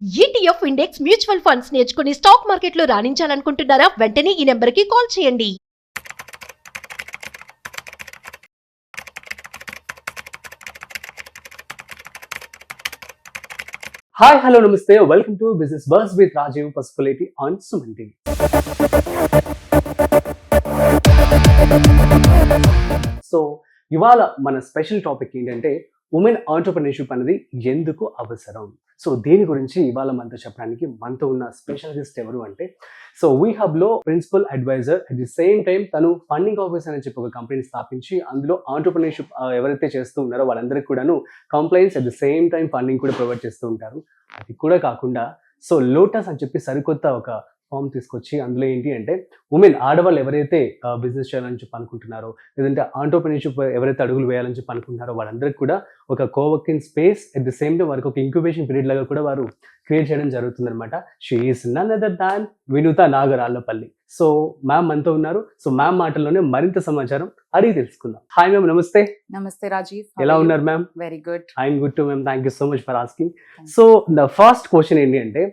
ETF index mutual funds నేర్చుకుని stock మార్కెట్లో రాణించాలనుకుంటున్నారా? వెంటనే ఈ నెంబర్కి కాల్ చేయండి. Hi hello namaste welcome to business bus with Rajeev Pasupuleti on Suman TV. So ఇవాళ మన స్పెషల్ టాపిక్ ఏంటంటే ఉమెన్ ఆంటర్‌ప్రెన్యూర్‌షిప్ అనేది ఎందుకు అవసరం. సో దీని గురించి ఇవాళ మనతో చెప్పడానికి మనతో ఉన్న స్పెషల్ గెస్ట్ ఎవరు అంటే సో వీ హబ్‌లో principal adviser at the same time తను ఫండింగ్ ఆఫీస్ అని చెప్పి ఒక కంపెనీ స్థాపించి అందులో ఆంటర్‌ప్రెన్యూర్‌షిప్ ఎవరైతే చేస్తూ ఉన్నారో వాళ్ళందరికీ కూడాను complaints at the same time funding కూడా ప్రొవైడ్ చేస్తూ ఉంటారు. అది కూడా కాకుండా సో లోటస్ అని చెప్పి సరికొత్త ఒక ఫామ్ తీసుకొచ్చి అందులో ఏంటి అంటే ఉమెన్ ఆడవాళ్ళు ఎవరైతే బిజినెస్ చేయాలని చెప్పి అనుకుంటున్నారో లేదంటే ఆంటర్‌ప్రెన్యూర్‌షిప్ ఎవరైతే అడుగులు వేయాలని చెప్పి అనుకుంటున్నారో వాళ్ళందరికీ కూడా ఒక coworking space at the same time వారికి ఒక ఇంక్యుబేషన్ పీరియడ్ లాగా కూడా వారు క్రియేట్ చేయడం జరుగుతుందన్నమాట. She is none other than Vinutha Nagarallapalli. So ma'am మనతో ఉన్నారు. సో మ్యామ్ మాటల్లోనే మరింత సమాచారం అడిగి తెలుసుకుందాం. హాయ్ మ్యామ్, నమస్తే. నమస్తే రాజీవ్, ఎలా ఉన్నారు ma'am? Very good. I'm good to ma'am, thank you so much for asking. So the first question ఏంటి అంటే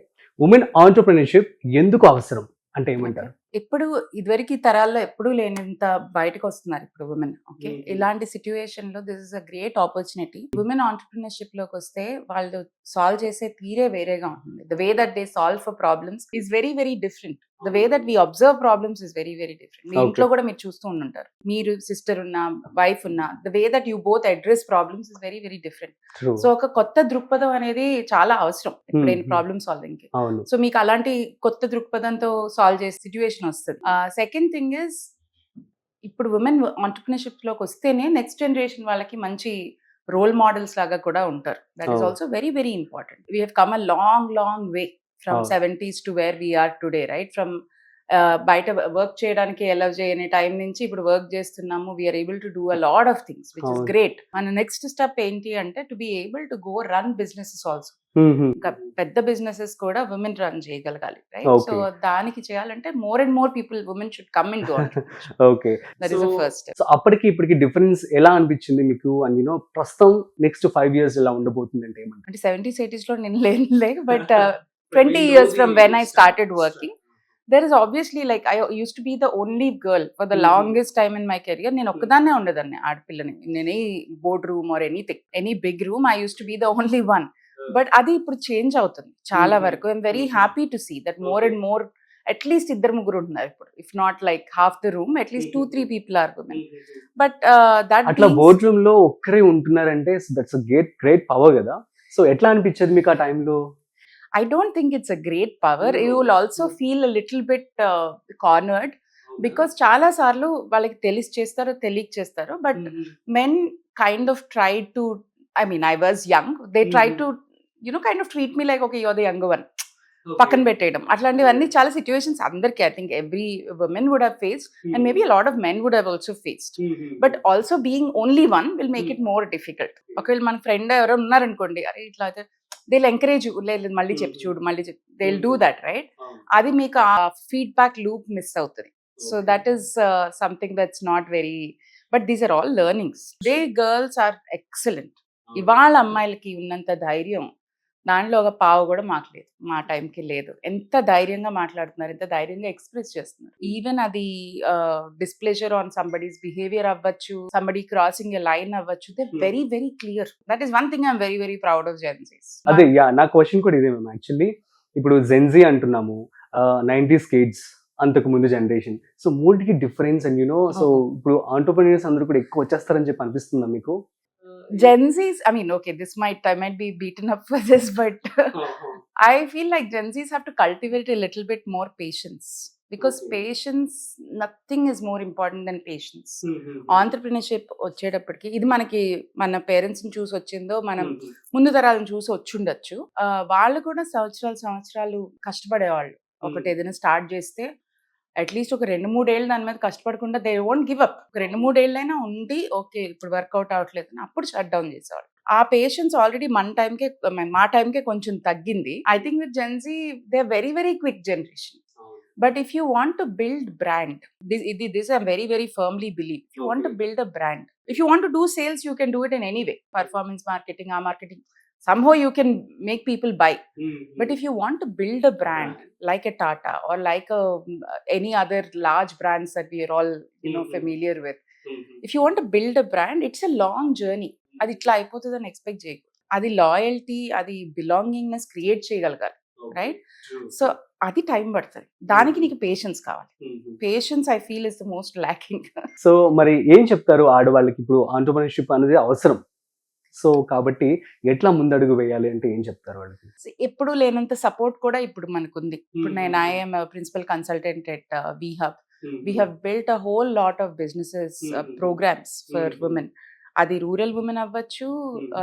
ఉమెన్ ఆంటర్‌ప్రెన్యూర్‌షిప్ ఎందుకు అవసరం అంటే ఏమంటారు? ఇప్పుడు ఇదివరకు తరాల్లో ఎప్పుడూ లేనంత బయటకు వస్తున్నారు ఇప్పుడు ఉమెన్. ఓకే, ఇలాంటి సిచ్యువేషన్ లో this is a great opportunity. Women entrepreneurship లోకి వస్తే వాళ్ళు సాల్వ్ చేసే తీరే వేరేగా ఉంటుంది. The way that they solve for problems is very very different. The way that we observe problems is very very different. మీ ఇంట్లో కూడా మీరు చూస్తూ ఉంటారు, మీరు సిస్టర్ ఉన్న వైఫ్ ఉన్న the way that you both address problems is very very different. So ఒక కొత్త దృక్పథం అనేది చాలా అవసరం ఎప్పుడైనా ప్రాబ్లమ్ సాల్వింగ్ కి. సో మీకు అలాంటి కొత్త దృక్పథంతో సాల్వ్ చేసే సిచ్యువేషన్ వస్తుంది. సెకండ్ థింగ్ ఇస్ ఇప్పుడు ఉమెన్ ఆంటర్‌ప్రెన్యూర్‌షిప్ లోకి వస్తేనే నెక్స్ట్ జనరేషన్ వాళ్ళకి మంచి రోల్ మోడల్స్ లాగా కూడా ఉంటారు. That is also very very important. We have come a long long way from 70s to where we are today, right? From బయట వర్క్ చేయడానికి అలౌ చేయని టైం నుంచి ఇప్పుడు వర్క్ చేస్తున్నాము. We are able to do a lot of things which is great. మన next step ఏంటి అంటే to be able to go run businesses also. ఇంకా పెద్ద బిజినెసెస్ కూడా ఉమెన్ రన్ చేయగలగాలి, రైట్? సో దానికి చేయాలంటే more and more people women should come in to okay, that is the first step. So అప్పటికి ఇప్పటికి డిఫరెన్స్ ఎలా అనిపించింది మీకు? అండ్ యు నో ప్రస్తుతం నెక్స్ట్ 5 years ఎలా ఉండబోతుంది అంటే ఏమంటారు? అంటే 70s 80s లో నేను లేనులే, but 20 years from when I started working, there is obviously like I used to be the only girl for the longest time in my career. నేను ఒక్కదాన్నే ఉండేదాన్ని ఆడపిల్లని. నేను board room or anything, any big room, I used to be the only one. But అది ఇప్పుడు change అవుతుంది చాలా వరకు. I'm very happy to see that more and more at least ఇద్దరు ముగ్గురు ఉంటున్నారు ఇప్పుడు. If not like half the room, at least 2-3 people are women. But that అట్లా బోర్డ్ రూమ్ లో ఒక్కరే ఉంటున్నారంటే దట్స్ అ గ్రేట్ పవర్ కదా. సో ఎట్లా అనిపించేది మీకు ఆ టైంలో? I don't think it's a great power. You will also feel a little bit cornered because చాలా సార్లు వాళ్ళకి తెలిసి చేస్తారో తెలియక చేస్తారో, but men kind of tried to, I mean I was young, they tried to kind of treat me like okay, you're the younger one, పక్కన పెట్టేయడం. అట్లాంటివన్నీ చాలా సిచ్యువేషన్స్ అందరికీ I think every women would have faced and maybe a lot of men would have also faced. But also being only one will make it more difficult. ఒకవేళ మన friend ఎవరో ఉన్నారనుకోండి, అరే ఇట్లా అయితే they'll encourage you, లేదు మళ్ళీ చెప్పి చూడు, మళ్ళీ చెప్పి, they'll do that, right? అది మీకు ఆ ఫీడ్బ్యాక్ లూప్ మిస్ అవుతుంది. So that is something that's not very, but these are all learnings. They girls are excellent. ఇవాళ అమ్మాయిలకి ఉన్నంత ధైర్యం దాంట్లో ఒక పావు కూడా మాకు లేదు, మా టైంకి లేదు. ఎంత ధైర్యంగా మాట్లాడుతున్నారు, ఎంత ధైర్యంగా ఎక్స్ప్రెస్ చేస్తున్నారు. ఈవెన్ అది డిస్ప్లేజర్ ఆన్ సంబడీస్ బిహేవియర్ అవ్వచ్చు, సంబడీ క్రాసింగ్ ఎ లైన్ అవ్వచ్చు, they very very clear. That is one thing I'm very very proud of Gen Zs. అదే నా క్వశ్చన్ కూడా ఇదే మ్యామ్. యాక్చువల్లీ ఇప్పుడు జెన్జీ అంటున్నాము, 90s కిడ్స్, అంతకు ముందు జనరేషన్. సో మూడికి డిఫరెన్స్ అండ్ సో ఇప్పుడు ఆంటర్‌ప్రెన్యూర్స్ అందరూ కూడా ఎక్కువ వచ్చేస్తారని చెప్పి అనిపిస్తుందా మీకు? Gen Z's, I mean, okay, I might be beaten up for this, but I feel like Gen Z's have to cultivate a little bit more patience, because patience, nothing is more important than patience. Entrepreneurship వచ్చేటప్పటికి ఇది మనకి మన parents ని చూసి వచ్చిందో, మనం ముందు తరాలను చూసి వచ్చుండొచ్చు. వాళ్ళు కూడా సంవత్సరాలు కష్టపడేవాళ్ళు. ఒకటి ఏదైనా స్టార్ట్ చేస్తే అట్లీస్ట్ ఒక 2-3 ఏళ్ళు దాని మీద కష్టపడకుండా దే వోంట్ గివ్ అప్. ఒక 2-3 ఏళ్ళైనా ఉండి ఓకే ఇప్పుడు వర్కౌట్ అవ్వట్లేదు అని అప్పుడు షట్ డౌన్ చేసేవాళ్ళు. ఆ పేషెన్స్ ఆల్రెడీ మా టైంకే కొంచెం తగ్గింది. I think with Gen Z they are very very quick generation. But if you want to build brand, this I very very firmly believe, if you want to build a brand, if you want to do sales, you can do it in any way. Performance marketing, ఆ marketing, somehow you can make people buy. But if you want to build a brand like a Tata or like any other large brands that we are all familiar with, if you want to build a brand, it's a long journey. అది ఇట్లా అయిపోతుందని expect చేయకూడదు. అది loyalty, అది belongingness create చేయగలగాలి, right? So అది time పడుతుంది. దానికి నీకు పేషెన్స్ కావాలి. Patience I feel is the most lacking. So మరి ఏం చెప్తారు ఆడవాళ్ళకి? ఇప్పుడు ఆంటర్‌ప్రెన్యూర్‌షిప్ అనేది అవసరం. సో కాబట్టి ఎట్లా ముందడుగు వేయాలి అంటే ఏం చెప్తారు వాళ్ళకి? ఎప్పుడు లేనంత సపోర్ట్ కూడా ఇప్పుడు మనకుంది. ఇప్పుడు నేను I'm principal consultant at VHub. We have built a whole lot of businesses, programs for women. అది రూరల్ ఉమెన్ అవ్వచ్చు,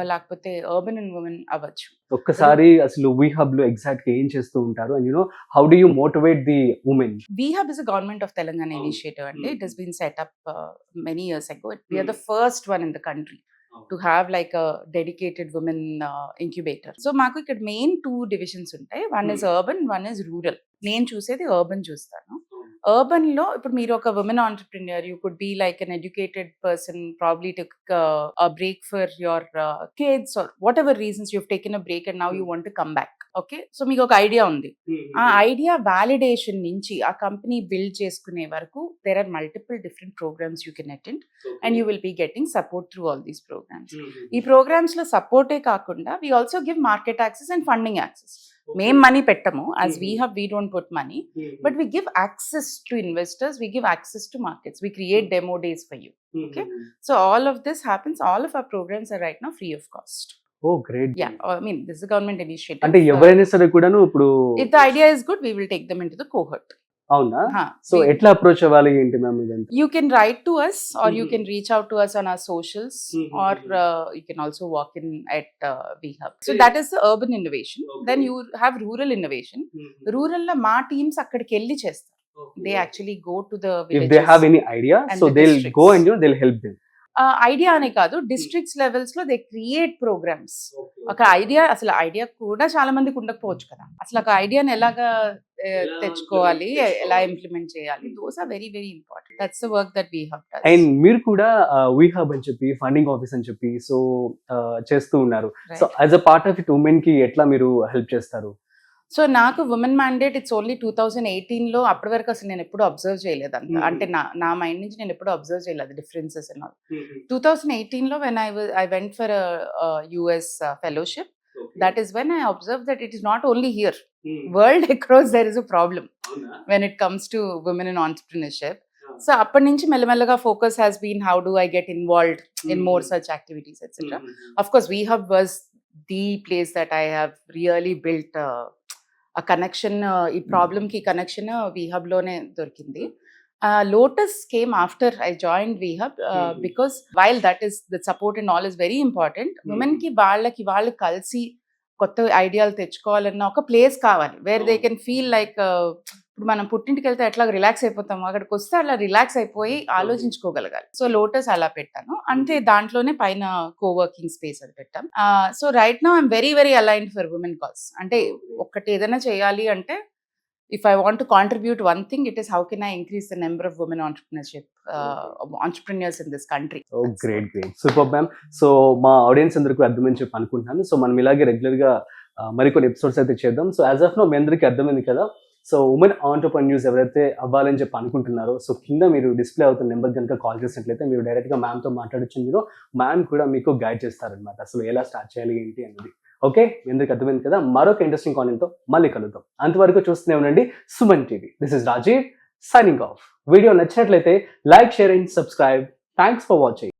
లేకపోతే అర్బన్ ఉమెన్ అవ్వచ్చు. ఒక్కసారి అసలు VHub లో ఎగ్జాక్ట్ గా ఏం చేస్తూ ఉంటారు? And how do you motivate the women? VHub is a government of Telangana initiative and it has been set up many years ago. We are the first one in the country to have like a dedicated women incubator. So మాకు ఇక్కడ main 2 divisions ఉంటాయి. One is urban, one is rural. నేను చూసేది urban చూస్తాను. Urban లో ఇప్పుడు మీరు ఒక women entrepreneur, you could be like an educated person, probably took a break for your kids or whatever reasons you've taken a break and now you want to come back. Okay, so మీకు ఒక idea ఉంది. ఆ idea validation నుంచి ఆ company build చేసుకునే వరకు there are multiple different programs you can attend and you will be getting support through all these programs. ఈ programs లో సపోర్టే కాకుండా we also give market access and funding access. మేం money పెట్టము, as VHub we don't put money, but we give access to investors, we give access to markets, we create demo days for you. Okay, so all of this happens, all of our programs are right now free of cost. Oh great. Yeah, I mean this is a government initiative. అంటే ఎవరైనా సరే కూడాను ఇప్పుడు if the idea is good we will take them into the cohort. అవునా? So ఎట్లా approach అవ్వాలి ఏంటి ma'am ఇదంతా? You can write to us or you can reach out to us on our socials or you can also walk in at VHub. So that is the urban innovation. Then you have rural innovation. Rural la ma teams akkadiki elli chestar. They actually go to the villages. If they have any idea, so they'll go and they'll help them. Idea అనే కాదు, districts levels లో they create programmes. ఒక idea, అసలు idea కూడా చాలా మందికి ఉండకపోవచ్చు కదా, అసలు ఒక ఐడియాని ఎలాగా తెచ్చుకోవాలి, ఎలా ఇంప్లిమెంట్ చేయాలి, those are very very important. That's the work that VHub does. And మీరు కూడా VHub అని చెప్పి ఫండింగ్ ఆఫీస్ అని చెప్పి సో చేస్తూ ఉన్నారు. So as a part of it women కి ఎట్లా మీరు హెల్ప్ చేస్తారు? సో నాకు ఉమెన్ మ్యాండేట్ ఇట్స్ ఓన్లీ 2018లో. అప్పటి వరకు అసలు నేను ఎప్పుడు అబ్జర్వ్ చేయలేదు అంత, అంటే నా మైండ్ నుంచి నేను ఎప్పుడు అబ్జర్వ్ చేయలేదు డిఫరెన్సెస్ అండ్ ఆల్. 2018లో when I went for US fellowship, that is when I observed that it is not only here, world across there is a problem when it comes to women in entrepreneurship. So అప్పటి నుంచి మెల్లమెల్లగా focus has been how do I get involved in more such activities etcetera. Of course VHub was the place that I have really built a connection. ఈ problem కి connection VHub లోనే దొరికింది. Lotus came after I joined VHub because while that is the support and all is very important, women కి వాళ్ళు కలిసి కొత్త ఐడియాలు తెచ్చుకోవాలన్న ఒక ప్లేస్ కావాలి where they can feel like, ఇప్పుడు మనం పుట్టింటికి వెళ్తే ఎట్లా రిలాక్స్ అయిపోతాము, అక్కడికి వస్తే అలా రిలాక్స్ అయిపోయి ఆలోచించుకోగలగాలి. సో లోటస్ అలా పెట్టాను, అంటే దాంట్లోనే పైన కోవర్కింగ్ స్పేస్ అది పెట్టాం. So right now I'm very very aligned for women cause. అంటే ఒక్కటి ఏదైనా చేయాలి అంటే if I want to contribute one thing, it is how can I increase the number of women entrepreneurs in this country. Oh great, super ma'am. So మా audience అందరికీ అర్థమని చెప్పి అనుకుంటున్నాను. So మనం ఇలాగే రెగ్యులర్ గా మరికొన్ని ఎపిసోడ్స్ అయితే చేద్దాం. సో యాజ్ ఆఫ్ నో మీ అందరికీ అర్థమైంది కదా. సో ఉమెన్ ఆంటర్‌ప్రెన్యూర్స్ ఎవరైతే అవ్వాలని చెప్పి అనుకుంటున్నారో, సో కింద మీరు డిస్ప్లే అవుతున్న నెంబర్ కనుక కాల్ చేసినట్లయితే మీరు డైరెక్ట్గా మ్యామ్తో మాట్లాడొచ్చు. మీరు మ్యామ్ కూడా మీకు గైడ్ చేస్తారనమాట, అసలు ఎలా స్టార్ట్ చేయాలి ఏంటి అనేది. ఓకే, మీ అందరికి అర్థమైంది కదా. మరొక ఇంట్రెస్టింగ్ కాన్టెంట్తో మళ్ళీ కలుద్దాం. అంతవరకు చూస్తూనే ఉండండి Suman TV. This is Rajiv signing off. Video నచ్చినట్లయితే like, share and subscribe. Thanks for watching.